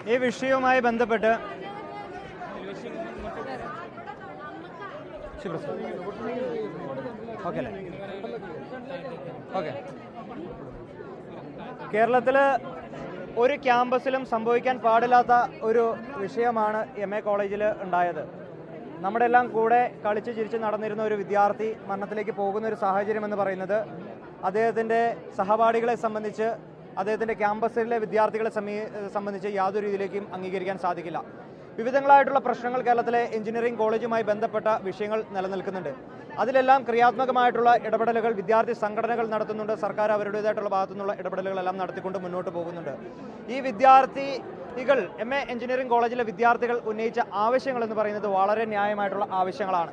ഈ വിഷയവുമായി ബന്ധപ്പെട്ട് കേരളത്തിൽ ഒരു ക്യാമ്പസിലും സംഭവിക്കാൻ പാടില്ലാത്ത ഒരു വിഷയമാണ് MA കോളേജിൽ ഉണ്ടായത്. നമ്മുടെ എല്ലാം കൂടെ കളിച്ച് ചിരിച്ച് നടന്നിരുന്ന ഒരു വിദ്യാർത്ഥി മരണത്തിലേക്ക് പോകുന്ന ഒരു സാഹചര്യം എന്ന് പറയുന്നത് അദ്ദേഹത്തിൻ്റെ സഹപാഠികളെ സംബന്ധിച്ച്, അദ്ദേഹത്തിൻ്റെ ക്യാമ്പസിലെ വിദ്യാർത്ഥികളെ സംബന്ധിച്ച് യാതൊരു രീതിയിലേക്കും അംഗീകരിക്കാൻ സാധിക്കില്ല. വിവിധങ്ങളായിട്ടുള്ള പ്രശ്നങ്ങൾ കേരളത്തിലെ എഞ്ചിനീയറിംഗ് കോളേജുമായി ബന്ധപ്പെട്ട വിഷയങ്ങൾ നിലനിൽക്കുന്നുണ്ട്. അതിലെല്ലാം ക്രിയാത്മകമായിട്ടുള്ള ഇടപെടലുകൾ വിദ്യാർത്ഥി സംഘടനകൾ നടത്തുന്നുണ്ട്. സർക്കാർ അവരുടേതായിട്ടുള്ള ഭാഗത്തുനിന്നുള്ള ഇടപെടലുകളെല്ലാം നടത്തിക്കൊണ്ട് മുന്നോട്ട് പോകുന്നുണ്ട്. ഈ വിദ്യാർത്ഥികൾ MA എഞ്ചിനീയറിംഗ് കോളേജിലെ വിദ്യാർത്ഥികൾ ഉന്നയിച്ച ആവശ്യങ്ങൾ എന്ന് പറയുന്നത് വളരെ ന്യായമായിട്ടുള്ള ആവശ്യങ്ങളാണ്.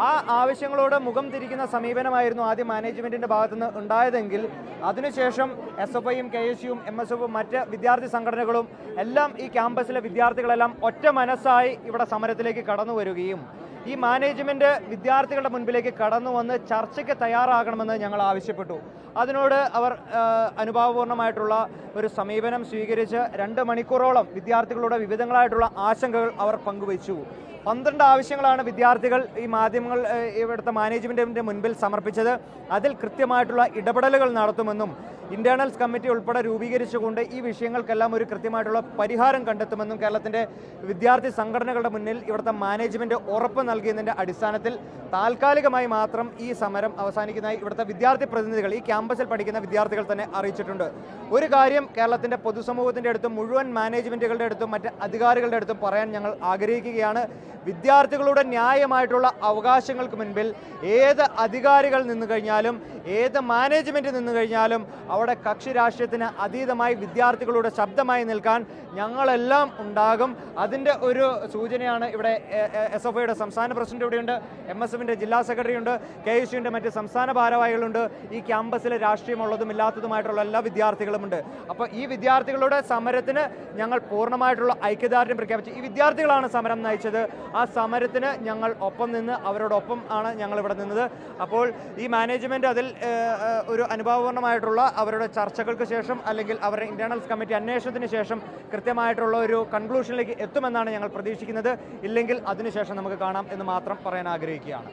ആ ആവശ്യങ്ങളോട് മുഖം തിരിക്കുന്ന സമീപനമായിരുന്നു ആദ്യം മാനേജ്മെൻറ്റിൻ്റെ ഭാഗത്തുനിന്ന് ഉണ്ടായതെങ്കിൽ അതിനുശേഷം SFIയും KSUവും MSFും മറ്റ് വിദ്യാർത്ഥി സംഘടനകളും എല്ലാം ഈ ക്യാമ്പസിലെ വിദ്യാർത്ഥികളെല്ലാം ഒറ്റ മനസ്സായി ഇവിടെ സമരത്തിലേക്ക് കടന്നു വരികയും ഈ മാനേജ്മെൻറ്റ് വിദ്യാർത്ഥികളുടെ മുൻപിലേക്ക് കടന്നു വന്ന് ചർച്ചയ്ക്ക് തയ്യാറാകണമെന്ന് ഞങ്ങൾ ആവശ്യപ്പെട്ടു. അതിനോട് അവർ അനുഭാവപൂർണ്ണമായിട്ടുള്ള ഒരു സമീപനം സ്വീകരിച്ച് 2 മണിക്കൂറോളം വിദ്യാർത്ഥികളുടെ വിവിധങ്ങളായിട്ടുള്ള ആശങ്കകൾ അവർ പങ്കുവച്ചു. 12 ആവശ്യങ്ങളാണ് വിദ്യാർത്ഥികൾ ഈ മാധ്യമങ്ങൾ ഇവിടുത്തെ മാനേജ്മെൻറ്റിൻ്റെ മുൻപിൽ സമർപ്പിച്ചത്. അതിൽ കൃത്യമായിട്ടുള്ള ഇടപെടലുകൾ നടത്തുമെന്നും ഇന്റേണൽസ് കമ്മിറ്റി ഉൾപ്പെടെ രൂപീകരിച്ചുകൊണ്ട് ഈ വിഷയങ്ങൾക്കെല്ലാം ഒരു കൃത്യമായിട്ടുള്ള പരിഹാരം കണ്ടെത്തുമെന്നും കേരളത്തിൻ്റെ വിദ്യാർത്ഥി സംഘടനകളുടെ മുന്നിൽ ഇവിടുത്തെ മാനേജ്മെൻറ്റ് ഉറപ്പ് നൽകിയതിൻ്റെ അടിസ്ഥാനത്തിൽ താൽക്കാലികമായി മാത്രം ഈ സമരം അവസാനിക്കുന്നതായി ഇവിടുത്തെ വിദ്യാർത്ഥി പ്രതിനിധികൾ, ഈ ക്യാമ്പസിൽ പഠിക്കുന്ന വിദ്യാർത്ഥികൾ തന്നെ അറിയിച്ചിട്ടുണ്ട്. ഒരു കാര്യം കേരളത്തിൻ്റെ പൊതുസമൂഹത്തിൻ്റെ അടുത്തും മുഴുവൻ മാനേജ്മെൻറ്റുകളുടെ അടുത്തും മറ്റ് അധികാരികളുടെ അടുത്തും പറയാൻ ഞങ്ങൾ ആഗ്രഹിക്കുകയാണ്. വിദ്യാർത്ഥികളുടെ ന്യായമായിട്ടുള്ള അവകാശങ്ങൾക്ക് മുൻപിൽ ഏത് അധികാരികൾ നിന്നു കഴിഞ്ഞാലും ഏത് മാനേജ്മെൻറ്റ് നിന്നു കഴിഞ്ഞാലും അവിടെ കക്ഷി രാഷ്ട്രീയത്തിന് അതീതമായി വിദ്യാർത്ഥികളുടെ ശബ്ദമായി നിൽക്കാൻ ഞങ്ങളെല്ലാം ഉണ്ടാകും. അതിൻ്റെ ഒരു സൂചനയാണ് ഇവിടെ SFIയുടെ സംസ്ഥാന പ്രസിഡന്റ് ഇവിടെയുണ്ട്, MSFിൻ്റെ ജില്ലാ സെക്രട്ടറി ഉണ്ട്, KSUവിൻ്റെ മറ്റ് സംസ്ഥാന ഭാരവാഹികളുണ്ട്, ഈ ക്യാമ്പസിലെ രാഷ്ട്രീയമുള്ളതും ഇല്ലാത്തതുമായിട്ടുള്ള എല്ലാ വിദ്യാർത്ഥികളുമുണ്ട്. അപ്പോൾ ഈ വിദ്യാർത്ഥികളുടെ സമരത്തിന് ഞങ്ങൾ പൂർണ്ണമായിട്ടുള്ള ഐക്യദാർഢ്യം പ്രഖ്യാപിച്ചു. ഈ വിദ്യാർത്ഥികളാണ് സമരം നയിച്ചത്. ആ സമരത്തിന് ഞങ്ങൾ ഒപ്പം നിന്ന് അവരോടൊപ്പം ആണ് ഞങ്ങൾ ഇവിടെ നിന്നത്. അപ്പോൾ ഈ മാനേജ്മെൻറ്റ് അതിൽ ഒരു അനുഭാവപൂർണ്ണമായിട്ടുള്ള അവരുടെ ചർച്ചകൾക്ക് ശേഷം അല്ലെങ്കിൽ അവരുടെ ഇന്റേണൽസ് കമ്മിറ്റി അന്വേഷണത്തിന് ശേഷം കൃത്യമായിട്ടുള്ള ഒരു കൺക്ലൂഷനിലേക്ക് എത്തുമെന്നാണ് ഞങ്ങൾ പ്രതീക്ഷിക്കുന്നത്. ഇല്ലെങ്കിൽ അതിനുശേഷം നമുക്ക് കാണാം എന്ന് മാത്രം പറയാൻ ആഗ്രഹിക്കുകയാണ്.